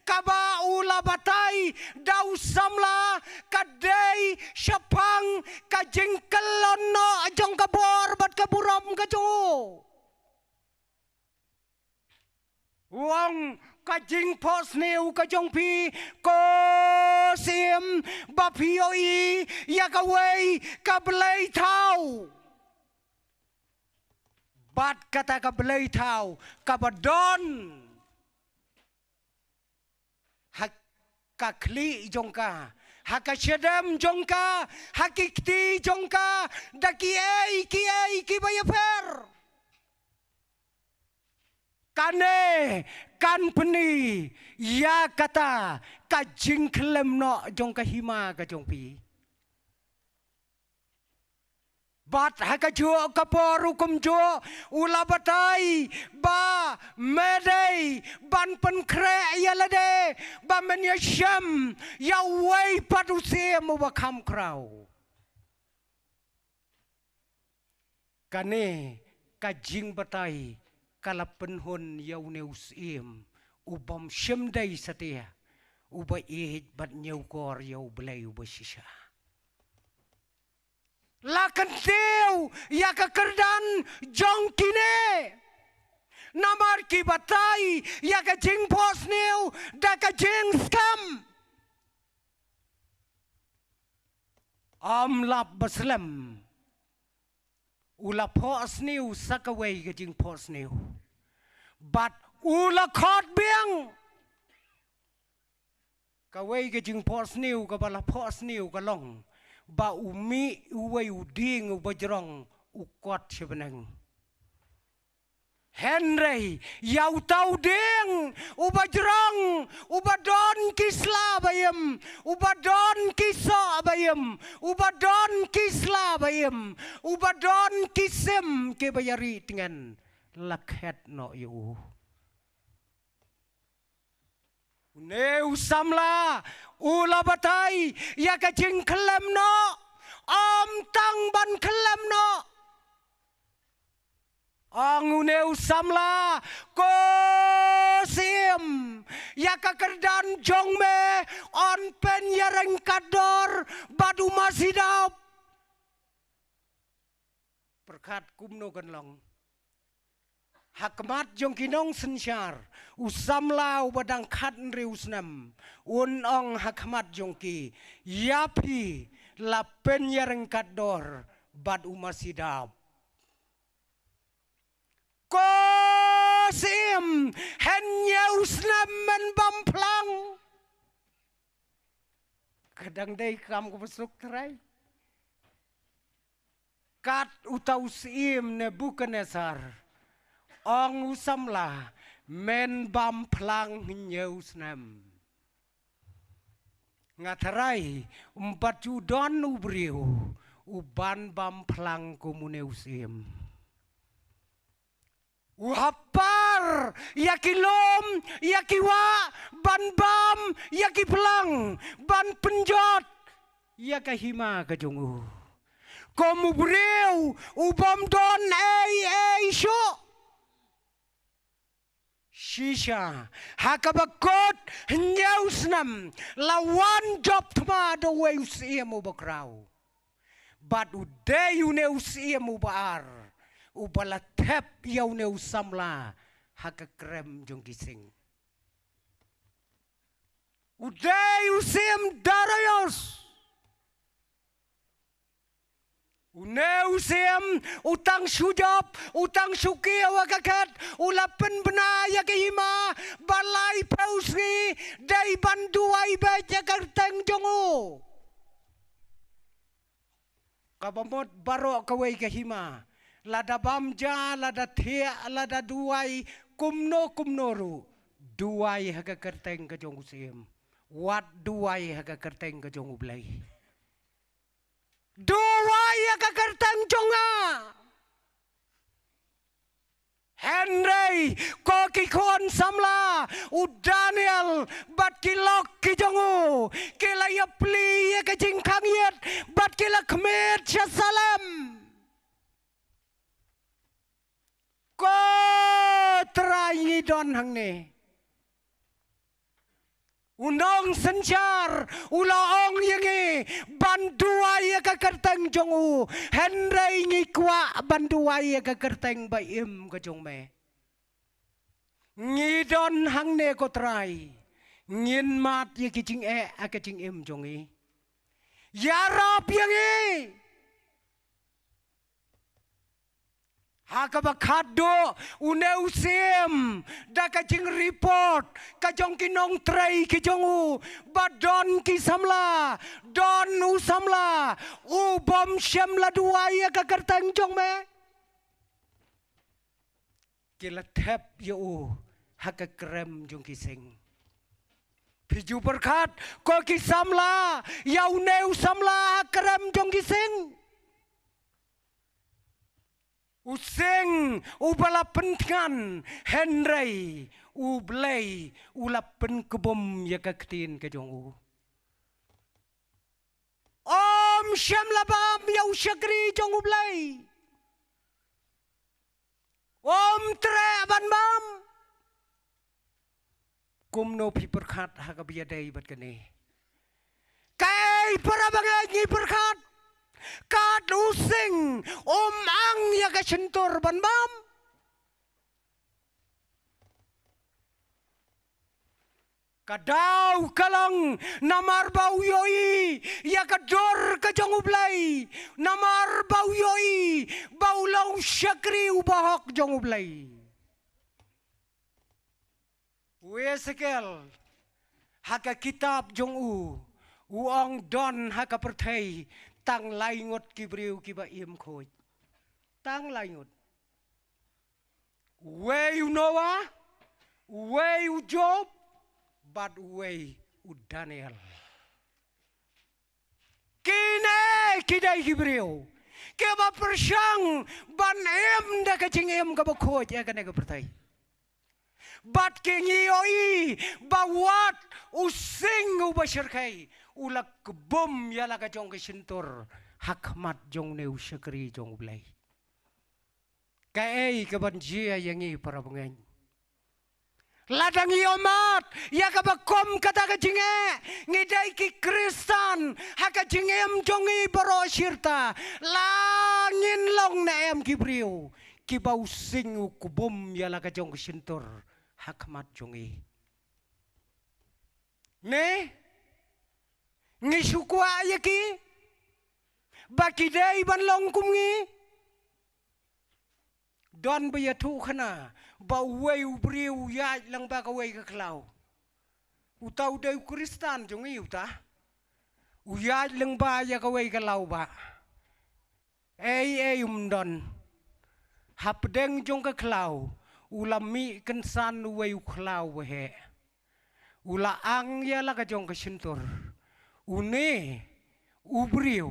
kaba ula batai dau samla kadei syapang kajing kelono ajong kabor bat kaburam kajo wong kajing pos niu kajong pi ko sim bapioi ya kawei kablei tau bat kata kablei tau kabadon kakli jongka hakashedem jongka hakikti jongka daki ki bayafer kane kan peni ya kata kajing klem no jongka hima ka jongpi bat hakajo kaporu kumjo ulabatai ba medei ban pen kre yalade ba menyasham ya wei paduse mo bakam krau kane kajing batai kala penhon yau neus im ubam shemdai satia uba bat nyau kor yau belai uba shisha lakan teu ya kekerdan jong kine namar ki batai ya ka jing pos new da ka jing skam lap baslam ula pos new sakaway ka jing pos new but ula khot biang kaway ka jing pos new ka bala pos new ka long ba umi uway uding ubajrong ukot sebenang Henry yau tau ding ubajrong ubadon kisla bayam ubadon kisa bayam ubadon kisla bayam ubadon kisem ke bayari dengan lakhet no yu Neu samla ula batai ya kajing kelem no tang ban kelem no neu samla ko sim ya kakerdan jong me on pen yareng kador badu masidap perkat kumno ganlong hakmat jong kinong sensyar usamlau badang khat riusnam unong hakmat jongki yapi lapen yareng kador bad umasidap kosim hanya usnam men bamplang kadang dai kam ko besuk terai kat utau sim ne Nebukadnesar ong usamla men bam plang nyeusnam ngatarai umpat judon ubriu uban bam plang komuneusim uhapar yakilom yakiwa ban bam yakiplang ban penjot yakahima kajungu Como breu ubam don ei sho. Shisha hakabakot nyausnam lawan job tma do weus iemu bakrau. But uday uneus iemu baar ubala tep yauneu samla hakakrem jong gising. Uday usim darayos. Uneusim utang sujab, utang sukia wakakat, ulapen benaya kehima, balai pausri, day banduai baca karteng jongo. Kabamot barok kawai kehima, lada bamja, lada thea, lada duai, kumnoru, duai haga karteng ke jongu sim, wat duai haga karteng ke jongu belai. Duai kakartang jonga Henry koki kon samla u Daniel bat kilok ki jongu kila ya pli ya ke jingkang yet bat kila kmet salam ko trai don hang ne Unong senjar ulaong yangi banduai ka kerteng jongu Henry ngi kwa banduai ka kerteng baim ka jong me ngidon hang ne ko trai ngin mat ye kijing ka jing im jongi yarap yangi Hakabakado uneusim da kajing report kajong kinong tray kijongu badon kisamla don usamla ubom syamla duaya kakartang jong me kila tep yo hakakrem jong kising Piju berkat ko kisamla yauneu samla hakrem jong kising Useng ubala pentingan Henry ublay ulapen kebom ya kaktin ke jongu Om syamlabam ya usyagri jong ublay Om tre ban bam kumno pi berkat hakabiadai bat kene kai para bangai berkat Kad using ang ya ka sentur ban bam Kadau kalang namar bau yoi ya kador ka jong ublay namar bau yoi bau law syakri ubahok jong ublay Wesekel haka kitab jong uang don haka pertai tang laingot kibriu kiba im khoj tang laingot way Noah way Job but way Daniel kine kidai kibriu kiba persyang ban em da kacing em ka khoj ya kana ka pertai but kingioi bawat using ubashirkai ulak bom ya laga jong kesentur hakmat jong neu syakri jong blai kai ke banjia yangi para pengen ladang iomat ya ka bakom kata ka jinge ngidai ki Kristen haka jingem jongi baro syirta langin long na em kibriu ki bau sing ku bom ya laga jong kesentur hakmat jongi ne Ngisukwa yaki bakidai ban long kumngi don bayatu khana ba wei ubriu ya lang ba ka wei ka klau utau dei Kristen jongi uta uya lang ba ya ka wei ka lau ba ei don hapdeng jong ka klau ulami kensan wei klau he ula ang ya la ka jong ka sentur Une ubriu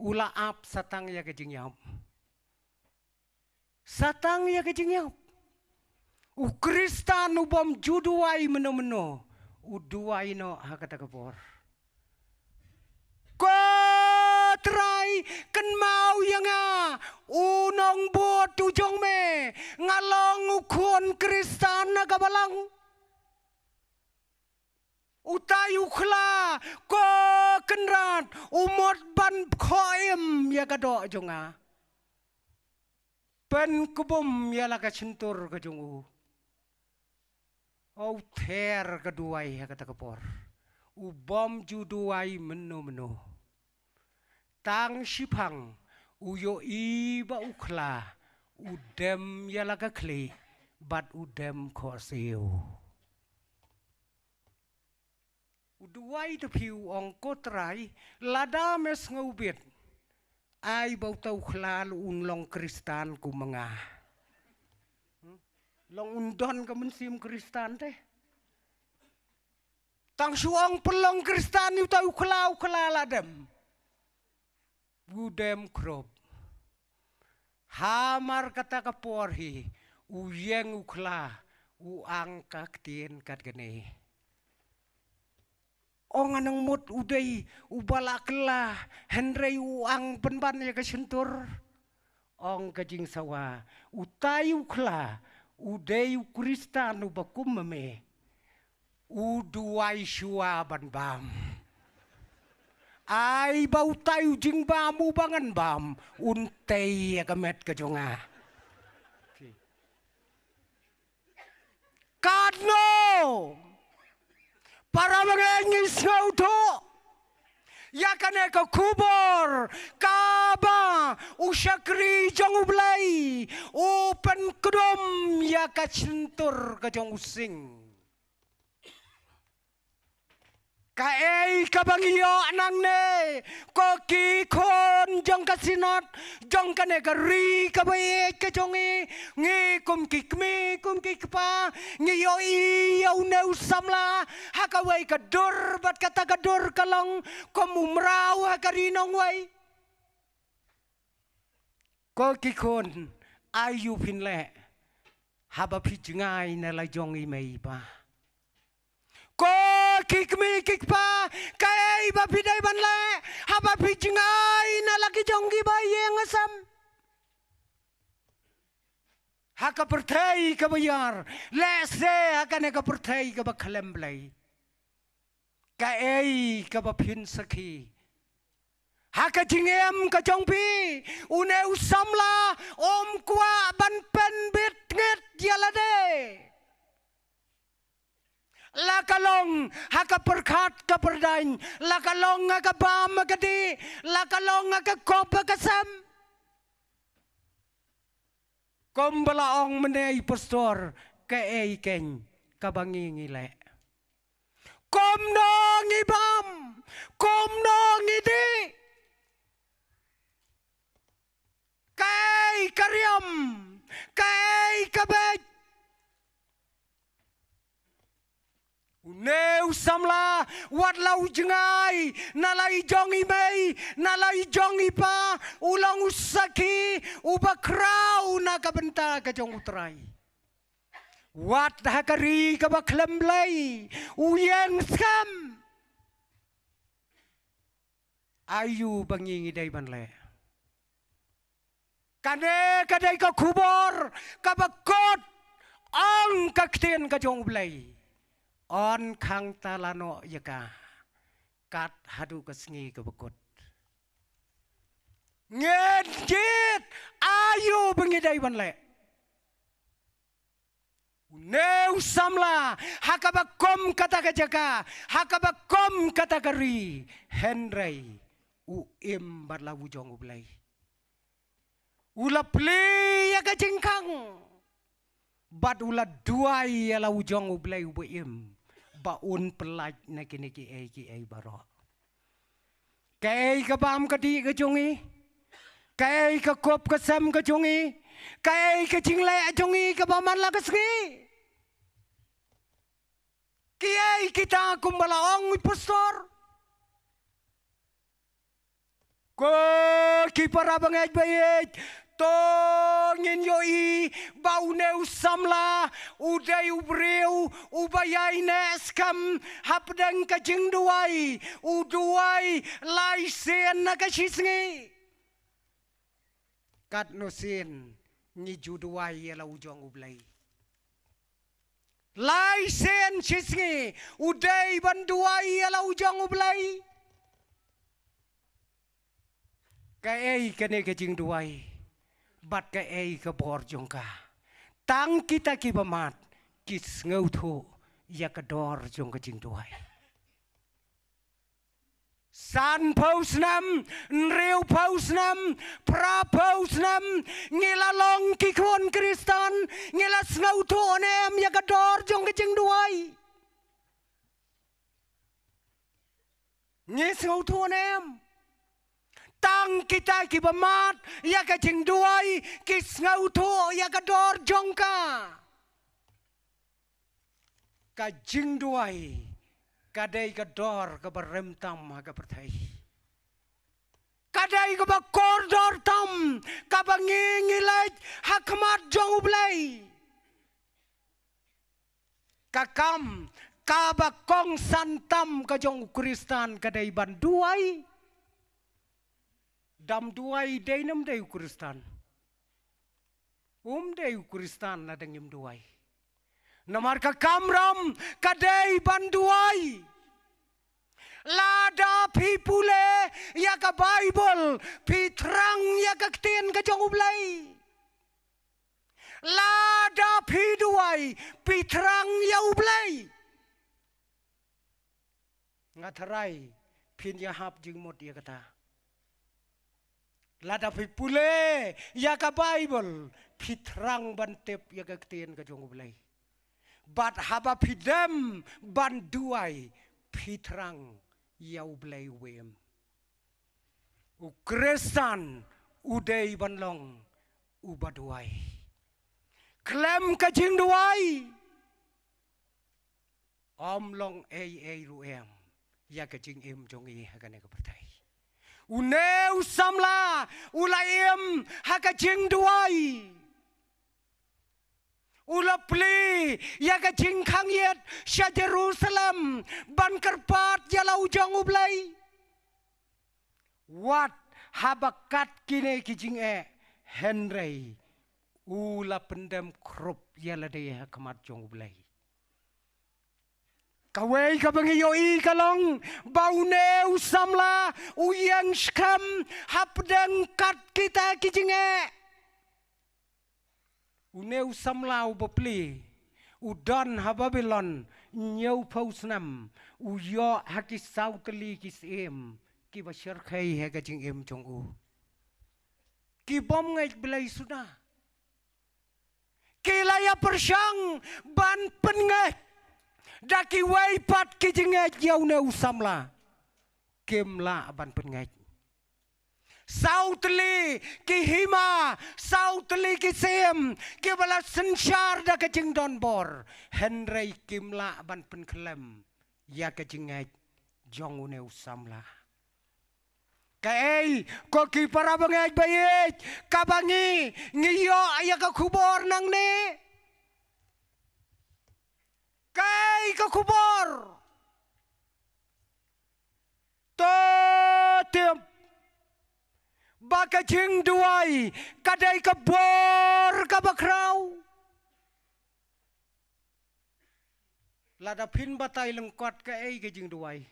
ula ap satang ya kejingyap satang ya kejingyap u Kristan ubam juduai meno uduai no hakata kapor ko try kan mau Kristan na kabalang. Utayu khla ko kenrat umot ban khoim ya kadok jonga. Pen kubum ya la ka cintur ka jongu. Au ter keduai ya kata kepor. Ubom juduai menu. Tang sipang uyo iba ukla udem ya la ka kli bat udem khoseu. Uduai te piu ong kotrai lada mes ngaubit. Ai bau tau khlalu unlong Kristan ku mengah. Long undon ka mensim Kristan teh. Tang suang pelong Kristan yu tau khlau ladem. Budem krop. Hamar kata kaporhi uyeng ukla uangka ktien kat gene. Ong anang mut udai ubalaklah henrei uang penban ya kesentur. Ong kajing sawa utayu kla udai Kristan ubakum meme uduai syua ban bam. Ai bau tayu jing bamu bangan bam untei ya kemet kejonga. Kadno para mengengis ngauto ya kane ka kubor kaba usyakri jong ublai upen kedom ya ka cintur ka jong using ka ei ka bangiyo nang ne ko ki kon jong ka sinot jong kane ka ri ka bae ka jongi ngi kum ki kmi kum ki pa ngi yo i yo ne usamla hakawai ka dur bat kata ka dur kalong kom umrau hakarinong wai ko ki kon ayu pinle haba pijngai na la jong i mei pa ko kikmi kikpa kai ba pidai ban le haba pijngai na lagi jonggi bayeng asam haka pertai ka bayar lese haka ne ka pertai ka ba khalem blai kai ka ba phin sakhi haka jingem ka jongpi une usamla om kwa ban pen bit nget yalade lakalong haka perkat ka perdain lakalong haka bam kadi lakalong haka kop kasam kombala ong menei pastor ke ei ken kabangi ngile komno ngibam komno ngidi kai karyam kai kabej Uneu samla wat lau jengai nalai jongi mei nalai jongi pa ulang usaki ubakrau na kabenta ka jong utrai wat hakari ka baklem lei uyeng skam ayu bangingi dai ban le kane kadai ka kubor ka bakot ang kakten ka jong blai on kang talano yaka kat hadu kesngi kebekut ngedit ayu bengidai banle uneu samla hakabakom kata kajaka hakabakom kata kari henrei uim barlawu jong ublai ulapli ya kajengkang bat ula duai ya lau jong ublai ubuim baun pelaj na kini ki ai baro kai ka bam ka di ka jongi kai ka kop ka sam ka jongi kai ka jingle jongi ka baman la ka sgi kiai kita kumbala ong pastor ko ki para bangaj bayaj tongin yoi bauneu samla udai ubreu ubayai neskam hapdang ka jingduai uduai laisen na ka shisngi kat nosin ni juduai la ujong ublai lai sen chisngi udai banduai ala ujang ublai ka ei kane ka jing duai bat ka ei ka bor jongka tang kita ki bamat kis ngau tho ya ka dor jong ka jing duai san paus nam reu paus nam pra paus nam ngila long ki kon kristan ngila ngau tho nem ya ka dor jong ka jing duai ngis ngau tho nem tang kita ki bamat ya ka jing duai kis ngau tho ya ka dor jong ka jing duai kadai ka dor ka barem tam ka perthai kadai ka ba kordor tam ka bangingilai hakmat jong ublai ka kam ka ba kong santam ka jong kristan kadai ban duai dam duai dainam dai kristan dai kristan na dengim duai namar ka kamram kadai banduai lada pipule ya ka bible pitrang ya ka tien ka jong ublai lada piduai pitrang ya ublai ngatarai pin ya hap jing mot ya kata lada pipule ya ka bible pitrang bantep ya ka tien ka jong ublai bat haba pidem banduai pitrang yau blai wem ukresan udai banlong ubaduai klem ka jing duai omlong ei ruem ya ka jing em jong i hakane ka pertai uneu samla ulaem haka jing duai ulapli ya ka jingkhang yet sya Jerusalem ban kerpat ya lau jang ublai wat habakat kine kijing Henry ula pendem krop ya la de kamat jang ublai kawai ka bangiyo i kalong baune usamla uyang skam hapdeng kat kita kijing uneu samlau bopli udan hababilon nyau pausnam uyo haki sautli kisem ki bashar khai he ka jing em jong u ki bom ngai belai sudah ki laya persang ban pengai daki wai pat ki jing yau neu samla kemla ban pengai sautli ki hima sautli ki sem ki bala sensyar da ka jing don bor Henry kimla ban pen klem ya ka jing jong une usamla ka ei ko ki para bangay bayit ka bangi ngiyo aya ka kubor nang ne kay ka kubor to baka jing duai kadai ka bor ka bakrau lada pin batai lengkot ka ei ka jing duai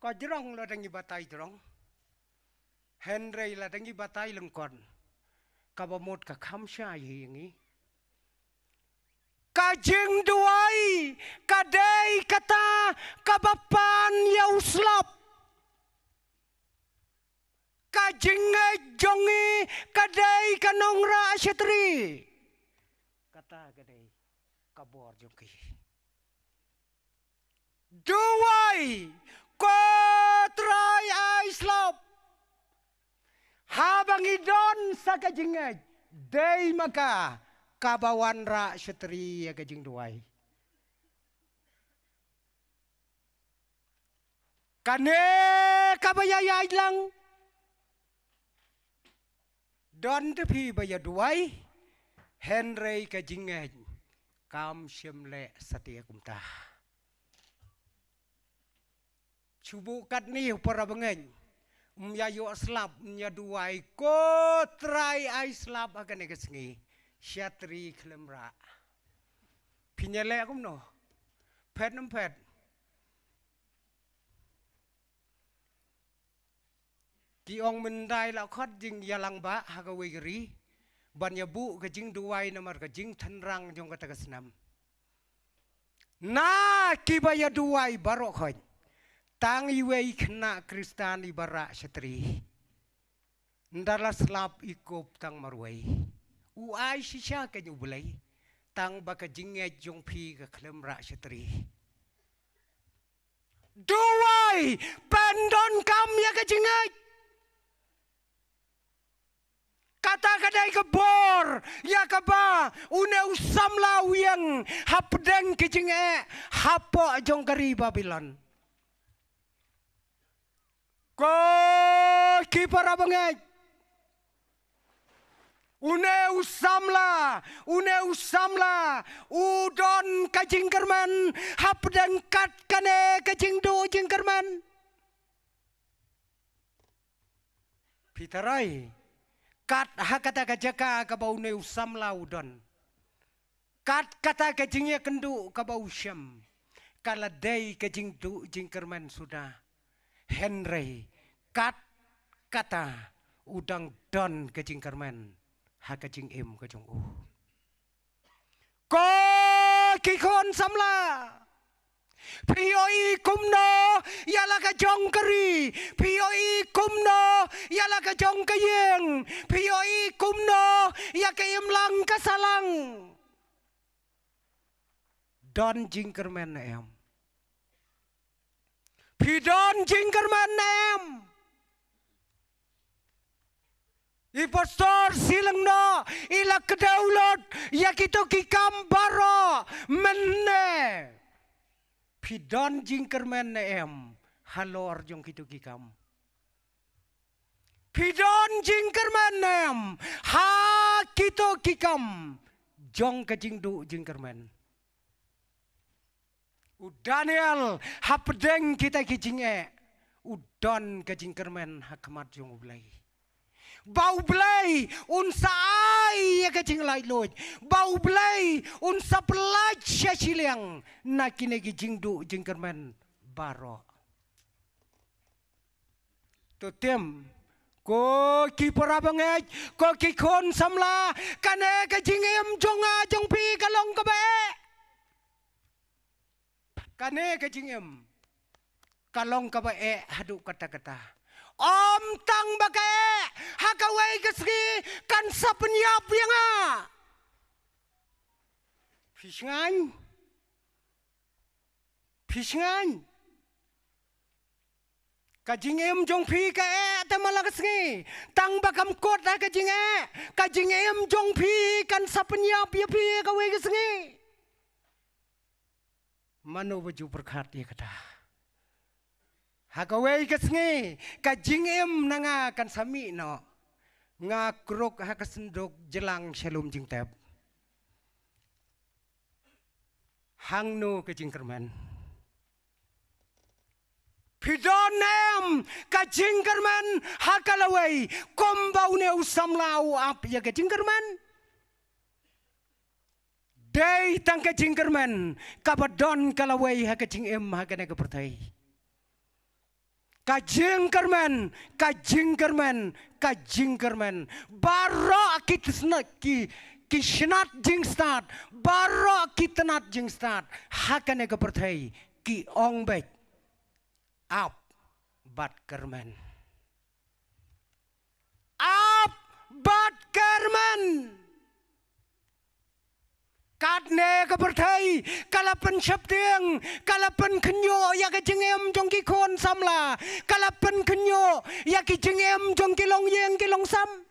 ka jerong la dangi batai jerong Henry la dangi batai lengkot ka bamot ka khamsha hingi ka jing duai kadai kata ka bapan ya uslap kajingai jongi kadai kanongra asyatri kata kadai kabor jongi duai kotrai aislop habangi don sakajingai dei maka kabawan ra asyatri kajing duai kane kabayayay lang don tepi baya duai Henry ka jingaj kam syemle satia kumta cubu kat ni para bengen yayo slap nya duai ko trai ai slap akan ke sengi syatri klemra pinyele kum no pet nam pet ki ong mendai la khot jing yalang ba hagawe geri ban yabu ke jing duai namar ke jing thanrang jong kata kesenam na ki baya duai barok khoj tang iwei kena Kristan ibara setri ndala slap ikop tang marwai uai shisha ke nyubulai tang baka jinge jong pi ke klem ra setri duai pendon kam ya ke jinge kata kadai ke bor ya ke ba une usam lau yang hapdeng ke jinge hapo jong kari Babylon ko kipara bangai une usamla udon kajing kerman hapdeng kat kane kajing do jing kerman pitarai kat hakata kajaka kabau ne usamla udon kat kata kajingnya kendu kabau syam kaladai kajing du jing kerman sudah Henry kat kata udang don kajing kerman ha kajing em kajong ko kikon samla pioi kumno yala kajong keri pioi kumno yala kajong kayeng pioi kumno ya kayem lang kasalang don jing kerman em Pidon jingkerman nem Impostor silang no ila kedaulot ya kita kikam baro menne Pidon jingkerman nem halor jong kita kikam Pidon jingkerman nem ha kita kikam jong kajingdu jingkerman Daniel hapdeng kita kijinge udon kajing kermen hakmat jong ublai bau blai unsa ai ya kajing lai loj bau blai unsa pelaj syasiliang nakine kijing du jing kermen baro totem ko ki parabangej ko ki kon samla kane kajing em jonga jong pi kalong kabe kane kajing em kalong kaba hadu kata-kata om tang bagai hakawai kesgi kan sapenyap yang pisngan kajing em jong pi ka tamala kesgi tang bakam kot ha kajing em jong pi kan sapenyap ya pi kawai kesgi Mano baju berkat dia kata. Hakawai kesngi kajing em nanga kan sami no. Ngakrok hakasendok jelang shalom jing tab. Hang no kajing kerman. Pidonem kajing kerman hakalawai kombau ne usam lau ap ya kajing kerman. Day tang kajing kerman kabadon kalawai ha kajing em ha kana kepertai kajing kerman baro kitna ki kisnat jing start baro kitnat jing start ha kana kepertai ki ong baik up bat kerman Kadne kepertai kalapan syaptiang kalapan kenyo ya kejengem jongki kon samla kalapan kenyo ya kejengem jongki long yeng ki long sam